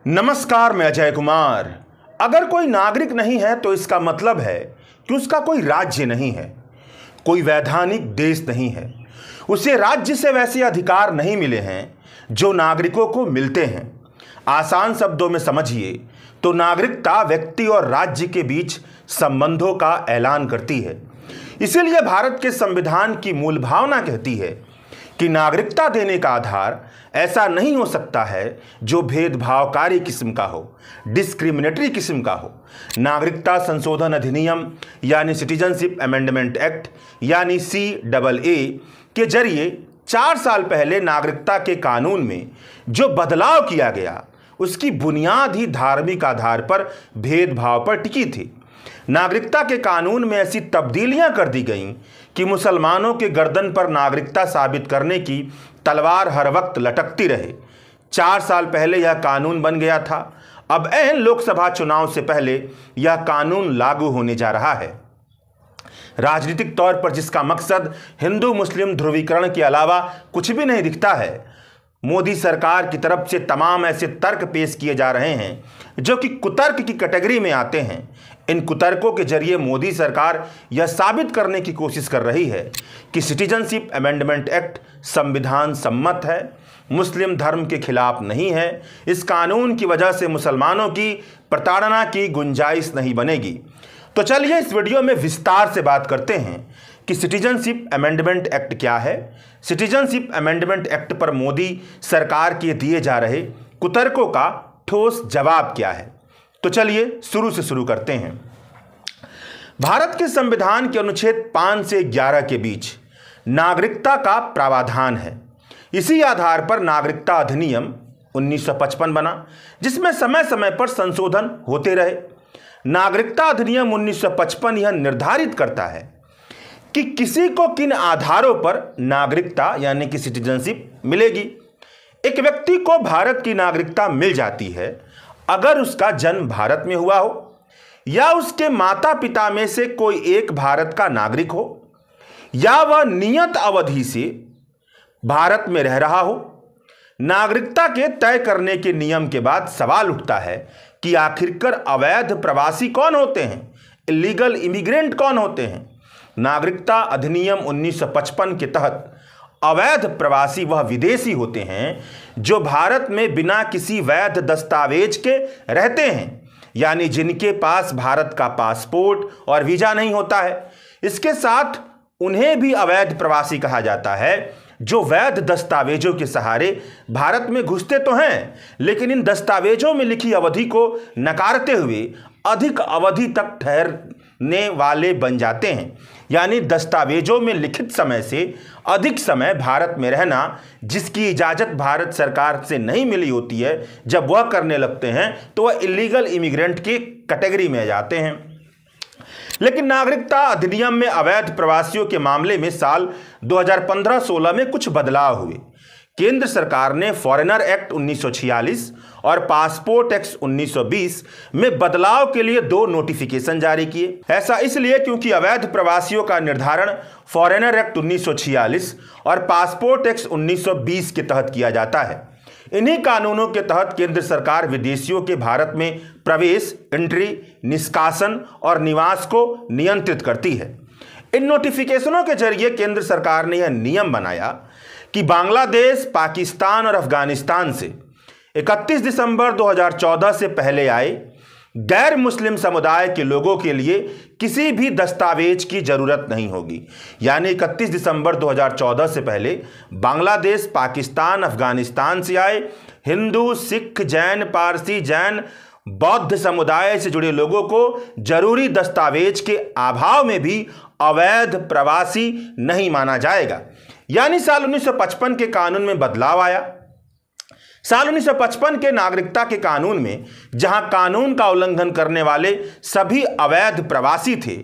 नमस्कार, मैं अजय कुमार। अगर कोई नागरिक नहीं है तो इसका मतलब है कि उसका कोई राज्य नहीं है, कोई वैधानिक देश नहीं है, उसे राज्य से वैसे अधिकार नहीं मिले हैं जो नागरिकों को मिलते हैं। आसान शब्दों में समझिए तो नागरिकता व्यक्ति और राज्य के बीच संबंधों का ऐलान करती है। इसीलिए भारत के संविधान की मूल भावना कहती है कि नागरिकता देने का आधार ऐसा नहीं हो सकता है जो भेदभावकारी किस्म का हो, डिस्क्रिमिनेटरी किस्म का हो। नागरिकता संशोधन अधिनियम यानी सिटीजनशिप अमेंडमेंट एक्ट यानी CAA के जरिए 4 साल पहले नागरिकता के कानून में जो बदलाव किया गया उसकी बुनियाद ही धार्मिक आधार पर भेदभाव पर टिकी थी। नागरिकता के कानून में ऐसी तब्दीलियां कर दी गईं कि मुसलमानों के गर्दन पर नागरिकता साबित करने की तलवार हर वक्त लटकती रहे। 4 साल पहले यह कानून बन गया था। अब ऐन लोकसभा चुनाव से पहले यह कानून लागू होने जा रहा है। राजनीतिक तौर पर जिसका मकसद हिंदू मुस्लिम ध्रुवीकरण के अलावा कुछ भी नहीं दिखता है, मोदी सरकार की तरफ से तमाम ऐसे तर्क पेश किए जा रहे हैं जो कि कुतर्क की कैटेगरी में आते हैं। इन कुतर्कों के जरिए मोदी सरकार यह साबित करने की कोशिश कर रही है कि सिटीजनशिप अमेंडमेंट एक्ट संविधान सम्मत है, मुस्लिम धर्म के खिलाफ नहीं है। इस कानून की वजह से मुसलमानों की प्रताड़ना की गुंजाइश नहीं बनेगी। तो चलिए इस वीडियो में विस्तार से बात करते हैं कि सिटीजनशिप अमेंडमेंट एक्ट क्या है, सिटीजनशिप अमेंडमेंट एक्ट पर मोदी सरकार के दिए जा रहे कुतर्कों का ठोस जवाब क्या है। तो चलिए शुरू से शुरू करते हैं। भारत के संविधान के अनुच्छेद 5 से 11 के बीच नागरिकता का प्रावधान है। इसी आधार पर नागरिकता अधिनियम 1955 बना, जिसमें समय समय पर संशोधन होते रहे। नागरिकता अधिनियम 1955 यह निर्धारित करता है कि किसी को किन आधारों पर नागरिकता यानी कि सिटीजनशिप मिलेगी। एक व्यक्ति को भारत की नागरिकता मिल जाती है अगर उसका जन्म भारत में हुआ हो, या उसके माता पिता में से कोई एक भारत का नागरिक हो, या वह नियत अवधि से भारत में रह रहा हो। नागरिकता के तय करने के नियम के बाद सवाल उठता है कि आखिरकार अवैध प्रवासी कौन होते हैं, इलीगल इमिग्रेंट कौन होते हैं। नागरिकता अधिनियम 1955 के तहत अवैध प्रवासी वह विदेशी होते हैं जो भारत में बिना किसी वैध दस्तावेज के रहते हैं, यानी जिनके पास भारत का पासपोर्ट और वीजा नहीं होता है। इसके साथ उन्हें भी अवैध प्रवासी कहा जाता है जो वैध दस्तावेजों के सहारे भारत में घुसते तो हैं, लेकिन इन दस्तावेजों में लिखी अवधि को नकारते हुए अधिक अवधि तक ठहरने वाले बन जाते हैं। यानी दस्तावेजों में लिखित समय से अधिक समय भारत में रहना, जिसकी इजाज़त भारत सरकार से नहीं मिली होती है, जब वह करने लगते हैं तो वह इलीगल इमिग्रेंट की कैटेगरी में जाते हैं। लेकिन नागरिकता अधिनियम में अवैध प्रवासियों के मामले में साल 2015-16 में कुछ बदलाव हुए। केंद्र सरकार ने फॉरेनर एक्ट 1946 और पासपोर्ट एक्ट 1920 में बदलाव के लिए 2 नोटिफिकेशन जारी किए। ऐसा इसलिए क्योंकि अवैध प्रवासियों का निर्धारण फॉरेनर एक्ट 1946 और पासपोर्ट एक्ट 1920 के तहत किया जाता है। इन्हीं कानूनों के तहत केंद्र सरकार विदेशियों के भारत में प्रवेश, एंट्री, निष्कासन और निवास को नियंत्रित करती है। इन नोटिफिकेशनों के जरिए केंद्र सरकार ने यह नियम बनाया कि बांग्लादेश, पाकिस्तान और अफगानिस्तान से 31 दिसंबर 2014 से पहले आए गैर मुस्लिम समुदाय के लोगों के लिए किसी भी दस्तावेज की जरूरत नहीं होगी। यानी 31 दिसंबर 2014 से पहले बांग्लादेश, पाकिस्तान, अफगानिस्तान से आए हिंदू, सिख, जैन, पारसी, जैन, बौद्ध समुदाय से जुड़े लोगों को जरूरी दस्तावेज के अभाव में भी अवैध प्रवासी नहीं माना जाएगा। यानी साल 1955 के कानून में बदलाव आया। साल 1955 के नागरिकता के कानून में जहां कानून का उल्लंघन करने वाले सभी अवैध प्रवासी थे,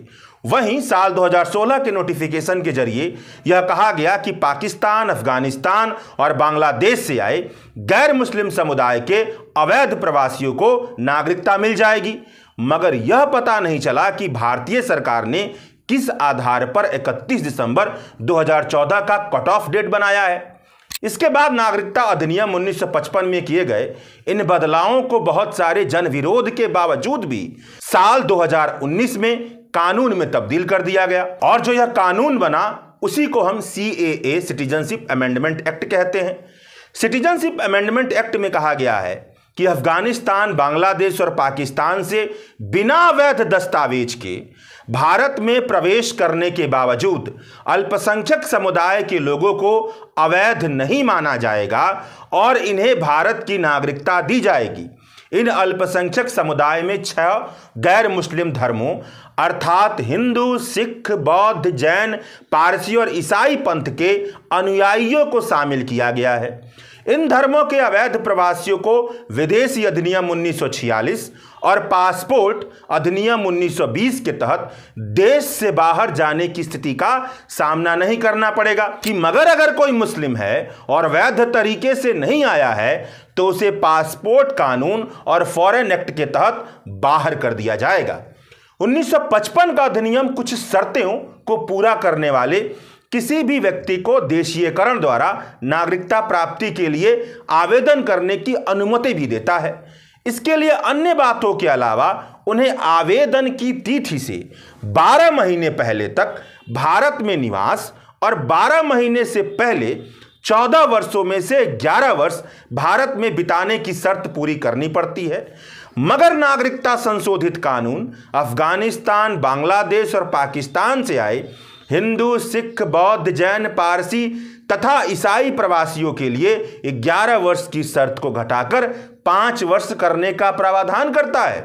वहीं साल 2016 के नोटिफिकेशन के जरिए यह कहा गया कि पाकिस्तान, अफगानिस्तान और बांग्लादेश से आए गैर मुस्लिम समुदाय के अवैध प्रवासियों को नागरिकता मिल जाएगी। मगर यह पता नहीं चला कि भारतीय सरकार ने किस आधार पर 31 दिसंबर 2014 का कट ऑफ डेट बनाया है। इसके बाद नागरिकता अधिनियम 1955 में किए गए इन बदलावों को बहुत सारे जन विरोध के बावजूद भी साल 2019 में कानून में तब्दील कर दिया गया और जो यह कानून बना उसी को हम CAA सिटीजनशिप अमेंडमेंट एक्ट कहते हैं। सिटीजनशिप अमेंडमेंट एक्ट में कहा गया है कि अफगानिस्तान, बांग्लादेश और पाकिस्तान से बिना वैध दस्तावेज के भारत में प्रवेश करने के बावजूद अल्पसंख्यक समुदाय के लोगों को अवैध नहीं माना जाएगा और इन्हें भारत की नागरिकता दी जाएगी। इन अल्पसंख्यक समुदाय में 6 गैर मुस्लिम धर्मों अर्थात हिंदू, सिख, बौद्ध, जैन, पारसी और ईसाई पंथ के अनुयायियों को शामिल किया गया है। इन धर्मों के अवैध प्रवासियों को विदेशी अधिनियम 1946 और पासपोर्ट अधिनियम 1920 के तहत देश से बाहर जाने की स्थिति का सामना नहीं करना पड़ेगा कि मगर अगर कोई मुस्लिम है और वैध तरीके से नहीं आया है तो उसे पासपोर्ट कानून और फॉरेन एक्ट के तहत बाहर कर दिया जाएगा। 1955 का अधिनियम कुछ शर्तों को पूरा करने वाले किसी भी व्यक्ति को देशीयकरण द्वारा नागरिकता प्राप्ति के लिए आवेदन करने की अनुमति भी देता है। इसके लिए अन्य बातों के अलावा उन्हें आवेदन की तिथि से 12 महीने पहले तक भारत में निवास और 12 महीने से पहले 14 वर्षों में से 11 वर्ष भारत में बिताने की शर्त पूरी करनी पड़ती है। मगर नागरिकता संशोधित कानून अफगानिस्तान, बांग्लादेश और पाकिस्तान से आए हिंदू, सिख, बौद्ध, जैन, पारसी तथा ईसाई प्रवासियों के लिए 11 वर्ष की शर्त को घटाकर 5 वर्ष करने का प्रावधान करता है।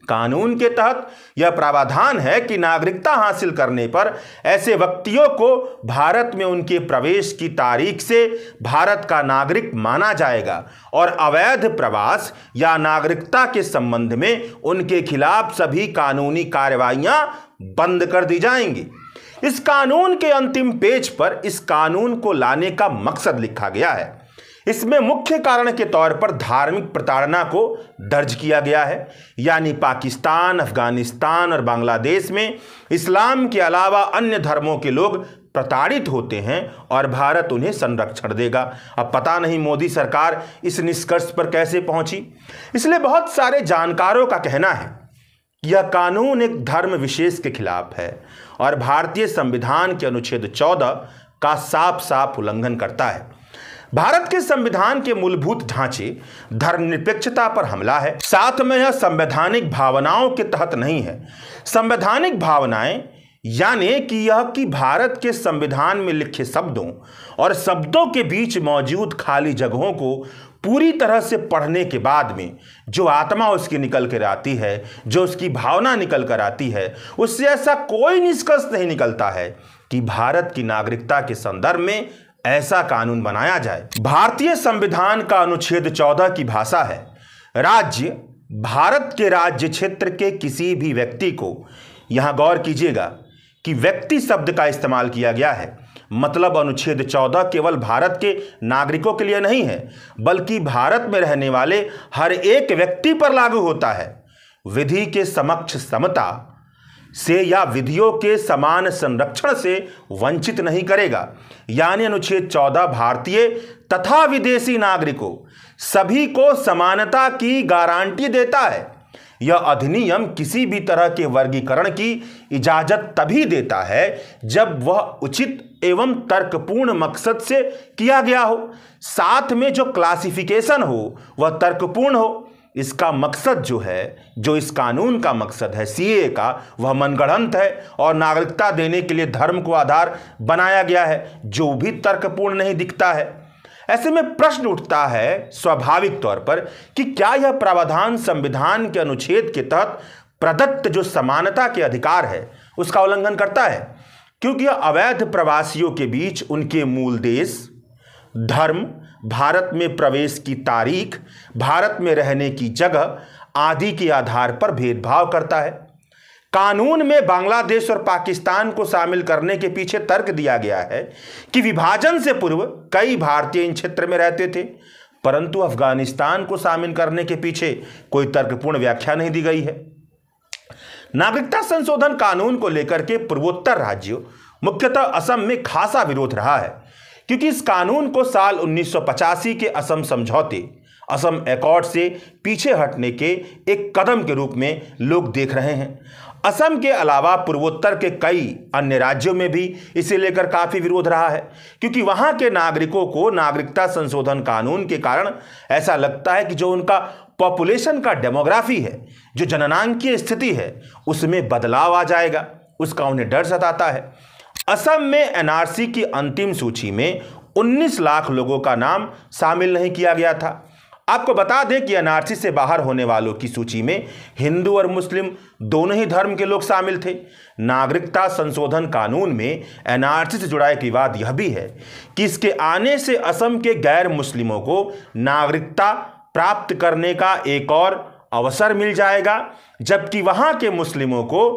कानून के तहत यह प्रावधान है कि नागरिकता हासिल करने पर ऐसे व्यक्तियों को भारत में उनके प्रवेश की तारीख से भारत का नागरिक माना जाएगा और अवैध प्रवास या नागरिकता के संबंध में उनके खिलाफ सभी कानूनी कार्रवाइयां बंद कर दी जाएंगी। इस कानून के अंतिम पेज पर इस कानून को लाने का मकसद लिखा गया है। इसमें मुख्य कारण के तौर पर धार्मिक प्रताड़ना को दर्ज किया गया है, यानी पाकिस्तान, अफगानिस्तान और बांग्लादेश में इस्लाम के अलावा अन्य धर्मों के लोग प्रताड़ित होते हैं और भारत उन्हें संरक्षण देगा। अब पता नहीं मोदी सरकार इस निष्कर्ष पर कैसे पहुंची। इसलिए बहुत सारे जानकारों का कहना है कि यह कानून एक धर्म विशेष के खिलाफ है और भारतीय संविधान के अनुच्छेद 14 का साफ साफ उल्लंघन करता है। भारत के संविधान के मूलभूत ढांचे धर्मनिरपेक्षता पर हमला है। साथ में यह संवैधानिक भावनाओं के तहत नहीं है। संवैधानिक भावनाएं यानी कि यह कि भारत के संविधान में लिखे शब्दों और शब्दों के बीच मौजूद खाली जगहों को पूरी तरह से पढ़ने के बाद में जो आत्मा उसकी निकल कर आती है, जो उसकी भावना निकल कर आती है, उससे ऐसा कोई निष्कर्ष नहीं निकलता है कि भारत की नागरिकता के संदर्भ में ऐसा कानून बनाया जाए। भारतीय संविधान का अनुच्छेद 14 की भाषा है, राज्य भारत के राज्य क्षेत्र के किसी भी व्यक्ति को, यहां गौर कीजिएगा कि व्यक्ति शब्द का इस्तेमाल किया गया है, मतलब अनुच्छेद 14 केवल भारत के नागरिकों के लिए नहीं है बल्कि भारत में रहने वाले हर एक व्यक्ति पर लागू होता है। विधि के समक्ष समता से या विधियों के समान संरक्षण से वंचित नहीं करेगा। यानी अनुच्छेद 14 भारतीय तथा विदेशी नागरिकों सभी को समानता की गारंटी देता है। यह अधिनियम किसी भी तरह के वर्गीकरण की इजाजत तभी देता है जब वह उचित एवं तर्कपूर्ण मकसद से किया गया हो, साथ में जो क्लासिफिकेशन हो वह तर्कपूर्ण हो। इसका मकसद जो है, जो इस कानून का मकसद है CAA का, वह मनगढ़ंत है और नागरिकता देने के लिए धर्म को आधार बनाया गया है, जो भी तर्कपूर्ण नहीं दिखता है। ऐसे में प्रश्न उठता है स्वाभाविक तौर पर कि क्या यह प्रावधान संविधान के अनुच्छेद के तहत प्रदत्त जो समानता के अधिकार है उसका उल्लंघन करता है, क्योंकि यह अवैध प्रवासियों के बीच उनके मूल देश, धर्म, भारत में प्रवेश की तारीख, भारत में रहने की जगह आदि के आधार पर भेदभाव करता है। कानून में बांग्लादेश और पाकिस्तान को शामिल करने के पीछे तर्क दिया गया है कि विभाजन से पूर्व कई भारतीय इन क्षेत्र में रहते थे, परंतु अफगानिस्तान को शामिल करने के पीछे कोई तर्कपूर्ण व्याख्या नहीं दी गई है। नागरिकता संशोधन कानून को लेकर के पूर्वोत्तर राज्यों, मुख्यतः असम में खासा विरोध रहा है, क्योंकि इस कानून को साल 1985 के असम समझौते, असम एकॉर्ड से पीछे हटने के एक कदम के रूप में लोग देख रहे हैं। असम के अलावा पूर्वोत्तर के कई अन्य राज्यों में भी इसे लेकर काफ़ी विरोध रहा है, क्योंकि वहाँ के नागरिकों को नागरिकता संशोधन कानून के कारण ऐसा लगता है कि जो उनका पॉपुलेशन का डेमोग्राफी है, जो जननांकीय स्थिति है, उसमें बदलाव आ जाएगा। उसका उन्हें डर सताता है। असम में एनआरसी की अंतिम सूची में 19 लाख लोगों का नाम शामिल नहीं किया गया था। आपको बता दें कि एनआरसी से बाहर होने वालों की सूची में हिंदू और मुस्लिम दोनों ही धर्म के लोग शामिल थे। नागरिकता संशोधन कानून में एनआरसी से जुड़ा एक विवाद यह भी है कि इसके आने से असम के गैर मुस्लिमों को नागरिकता प्राप्त करने का एक और अवसर मिल जाएगा, जबकि वहां के मुस्लिमों को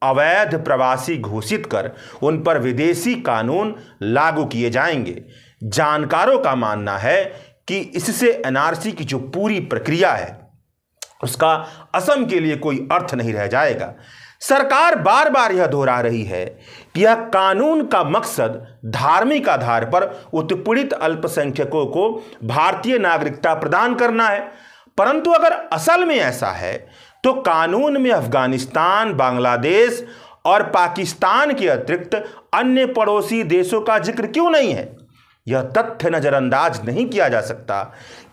अवैध प्रवासी घोषित कर उन पर विदेशी कानून लागू किए जाएंगे। जानकारों का मानना है कि इससे एनआरसी की जो पूरी प्रक्रिया है उसका असम के लिए कोई अर्थ नहीं रह जाएगा। सरकार बार बार यह दोहरा रही है कि यह कानून का मकसद धार्मिक आधार पर उत्पीड़ित अल्पसंख्यकों को भारतीय नागरिकता प्रदान करना है, परंतु अगर असल में ऐसा है तो कानून में अफगानिस्तान, बांग्लादेश और पाकिस्तान के अतिरिक्त अन्य पड़ोसी देशों का जिक्र क्यों नहीं है? यह तथ्य नजरअंदाज नहीं किया जा सकता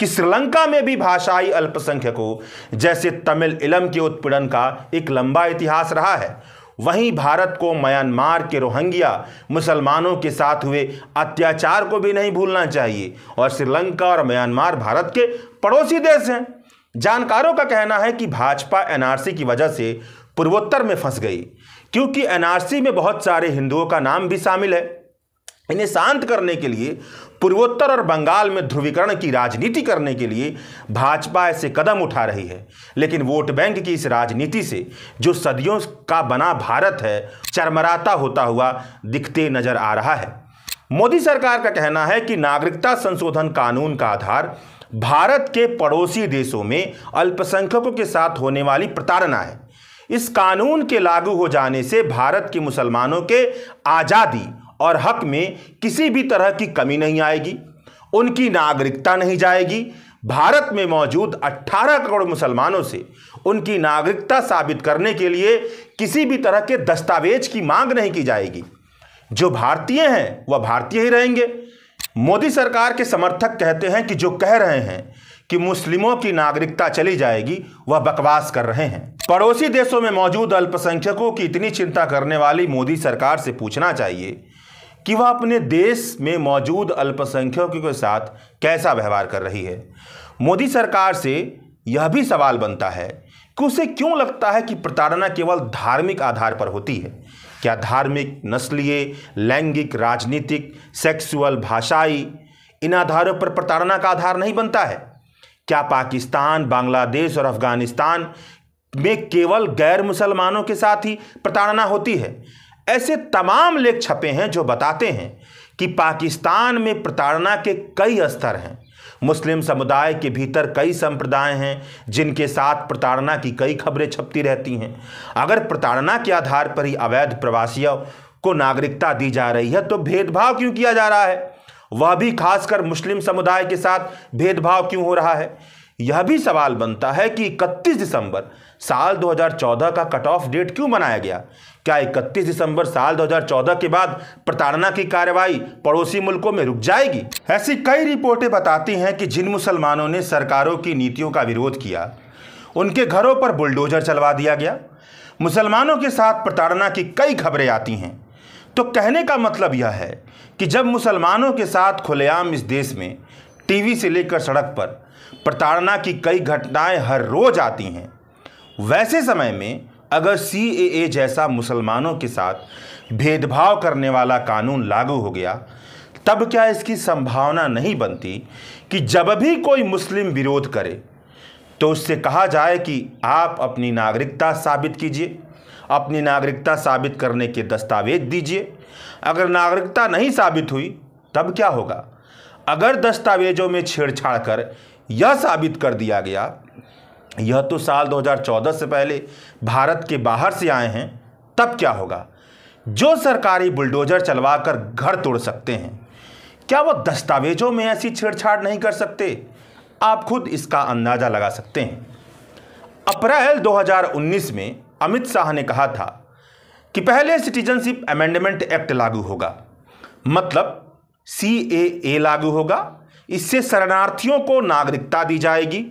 कि श्रीलंका में भी भाषाई अल्पसंख्यकों जैसे तमिल इलम के उत्पीड़न का एक लंबा इतिहास रहा है। वहीं भारत को म्यांमार के रोहिंग्या मुसलमानों के साथ हुए अत्याचार को भी नहीं भूलना चाहिए, और श्रीलंका और म्यांमार भारत के पड़ोसी देश हैं। जानकारों का कहना है कि भाजपा एनआरसी की वजह से पूर्वोत्तर में फंस गई, क्योंकि एनआरसी में बहुत सारे हिंदुओं का नाम भी शामिल है। इन्हें शांत करने के लिए, पूर्वोत्तर और बंगाल में ध्रुवीकरण की राजनीति करने के लिए भाजपा ऐसे कदम उठा रही है, लेकिन वोट बैंक की इस राजनीति से जो सदियों का बना भारत है, चरमराता होता हुआ दिखते नजर आ रहा है। मोदी सरकार का कहना है कि नागरिकता संशोधन कानून का आधार भारत के पड़ोसी देशों में अल्पसंख्यकों के साथ होने वाली प्रताड़ना है। इस कानून के लागू हो जाने से भारत के मुसलमानों के आज़ादी और हक में किसी भी तरह की कमी नहीं आएगी, उनकी नागरिकता नहीं जाएगी। भारत में मौजूद 18 करोड़ मुसलमानों से उनकी नागरिकता साबित करने के लिए किसी भी तरह के दस्तावेज की मांग नहीं की जाएगी। जो भारतीय हैं वह भारतीय ही रहेंगे। मोदी सरकार के समर्थक कहते हैं कि जो कह रहे हैं कि मुस्लिमों की नागरिकता चली जाएगी, वह बकवास कर रहे हैं। पड़ोसी देशों में मौजूद अल्पसंख्यकों की इतनी चिंता करने वाली मोदी सरकार से पूछना चाहिए कि वह अपने देश में मौजूद अल्पसंख्यकों के साथ कैसा व्यवहार कर रही है। मोदी सरकार से यह भी सवाल बनता है कि उसे क्यों लगता है कि प्रताड़ना केवल धार्मिक आधार पर होती है। क्या धार्मिक, नस्लीय, लैंगिक, राजनीतिक, सेक्सुअल, भाषाई, इन आधारों पर प्रताड़ना का आधार नहीं बनता है? क्या पाकिस्तान, बांग्लादेश और अफगानिस्तान में केवल गैर मुसलमानों के साथ ही प्रताड़ना होती है? ऐसे तमाम लेख छपे हैं जो बताते हैं कि पाकिस्तान में प्रताड़ना के कई स्तर हैं। मुस्लिम समुदाय के भीतर कई संप्रदाय हैं जिनके साथ प्रताड़ना की कई खबरें छपती रहती हैं। अगर प्रताड़ना के आधार पर ही अवैध प्रवासियों को नागरिकता दी जा रही है तो भेदभाव क्यों किया जा रहा है? वह भी खासकर मुस्लिम समुदाय के साथ भेदभाव क्यों हो रहा है? यह भी सवाल बनता है कि 31 दिसंबर साल 2014 का कट ऑफ डेट क्यों बनाया गया? क्या 31 दिसंबर साल 2014 के बाद प्रताड़ना की कार्रवाई पड़ोसी मुल्कों में रुक जाएगी? ऐसी कई रिपोर्टें बताती हैं कि जिन मुसलमानों ने सरकारों की नीतियों का विरोध किया, उनके घरों पर बुलडोजर चलवा दिया गया। मुसलमानों के साथ प्रताड़ना की कई खबरें आती हैं। तो कहने का मतलब यह है कि जब मुसलमानों के साथ खुलेआम इस देश में टीवी से लेकर सड़क पर प्रताड़ना की कई घटनाएं हर रोज आती हैं, वैसे समय में अगर CAA जैसा मुसलमानों के साथ भेदभाव करने वाला कानून लागू हो गया, तब क्या इसकी संभावना नहीं बनती कि जब भी कोई मुस्लिम विरोध करे तो उससे कहा जाए कि आप अपनी नागरिकता साबित कीजिए, अपनी नागरिकता साबित करने के दस्तावेज दीजिए। अगर नागरिकता नहीं साबित हुई तब क्या होगा? अगर दस्तावेजों में छेड़छाड़ कर यह साबित कर दिया गया यह तो साल 2014 से पहले भारत के बाहर से आए हैं, तब क्या होगा? जो सरकारी बुलडोजर चलवाकर घर तोड़ सकते हैं, क्या वो दस्तावेजों में ऐसी छेड़छाड़ नहीं कर सकते? आप खुद इसका अंदाजा लगा सकते हैं। अप्रैल 2019 में अमित शाह ने कहा था कि पहले सिटीजनशिप अमेंडमेंट एक्ट लागू होगा, मतलब CAA लागू होगा। इससे शरणार्थियों को नागरिकता दी जाएगी।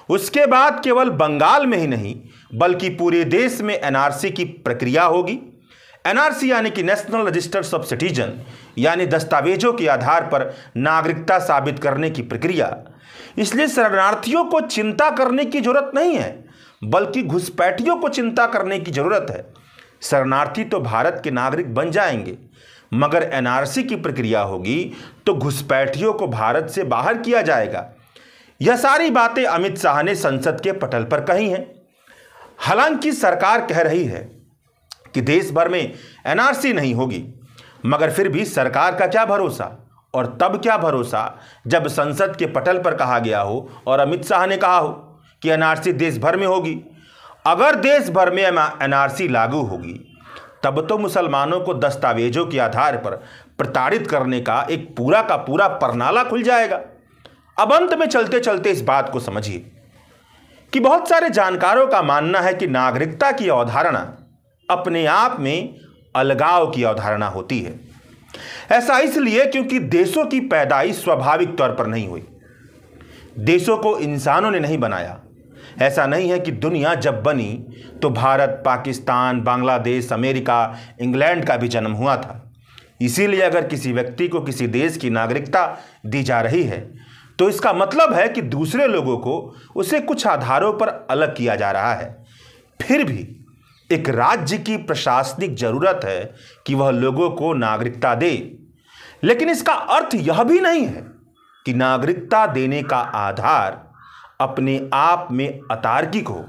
उसके बाद केवल बंगाल में ही नहीं बल्कि पूरे देश में NRC की प्रक्रिया होगी। NRC यानी कि नेशनल रजिस्टर ऑफ सिटीजन, यानी दस्तावेजों के आधार पर नागरिकता साबित करने की प्रक्रिया। इसलिए शरणार्थियों को चिंता करने की जरूरत नहीं है, बल्कि घुसपैठियों को चिंता करने की जरूरत है। शरणार्थी तो भारत के नागरिक बन जाएंगे, मगर NRC की प्रक्रिया होगी तो घुसपैठियों को भारत से बाहर किया जाएगा। यह सारी बातें अमित शाह ने संसद के पटल पर कही हैं। हालांकि सरकार कह रही है कि देश भर में NRC नहीं होगी, मगर फिर भी सरकार का क्या भरोसा, और तब क्या भरोसा जब संसद के पटल पर कहा गया हो और अमित शाह ने कहा हो कि NRC देश भर में होगी। अगर देश भर में NRC लागू होगी तब तो मुसलमानों को दस्तावेजों के आधार पर प्रताड़ित करने का एक पूरा का पूरा परनाला खुल जाएगा। अब अंत में चलते चलते इस बात को समझिए कि बहुत सारे जानकारों का मानना है कि नागरिकता की अवधारणा अपने आप में अलगाव की अवधारणा होती है। ऐसा इसलिए क्योंकि देशों की पैदाइश स्वाभाविक तौर पर नहीं हुई। देशों को इंसानों ने नहीं बनाया। ऐसा नहीं है कि दुनिया जब बनी तो भारत, पाकिस्तान, बांग्लादेश, अमेरिका, इंग्लैंड का भी जन्म हुआ था। इसीलिए अगर किसी व्यक्ति को किसी देश की नागरिकता दी जा रही है तो इसका मतलब है कि दूसरे लोगों को उसे कुछ आधारों पर अलग किया जा रहा है। फिर भी एक राज्य की प्रशासनिक जरूरत है कि वह लोगों को नागरिकता दे, लेकिन इसका अर्थ यह भी नहीं है कि नागरिकता देने का आधार अपने आप में अतार्किक हो,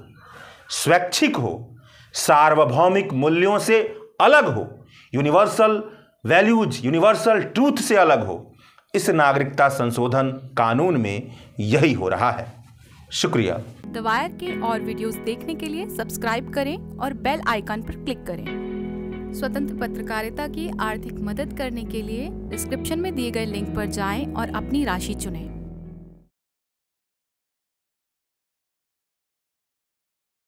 स्वैच्छिक हो, सार्वभौमिक मूल्यों से अलग हो, यूनिवर्सल वैल्यूज, यूनिवर्सल ट्रूथ से अलग हो। इस नागरिकता संशोधन कानून में यही हो रहा है। शुक्रिया। द वायर के और वीडियोस देखने के लिए सब्सक्राइब करें और बेल आइकन पर क्लिक करें। स्वतंत्र पत्रकारिता की आर्थिक मदद करने के लिए डिस्क्रिप्शन में दिए गए लिंक पर जाएं और अपनी राशि चुनें।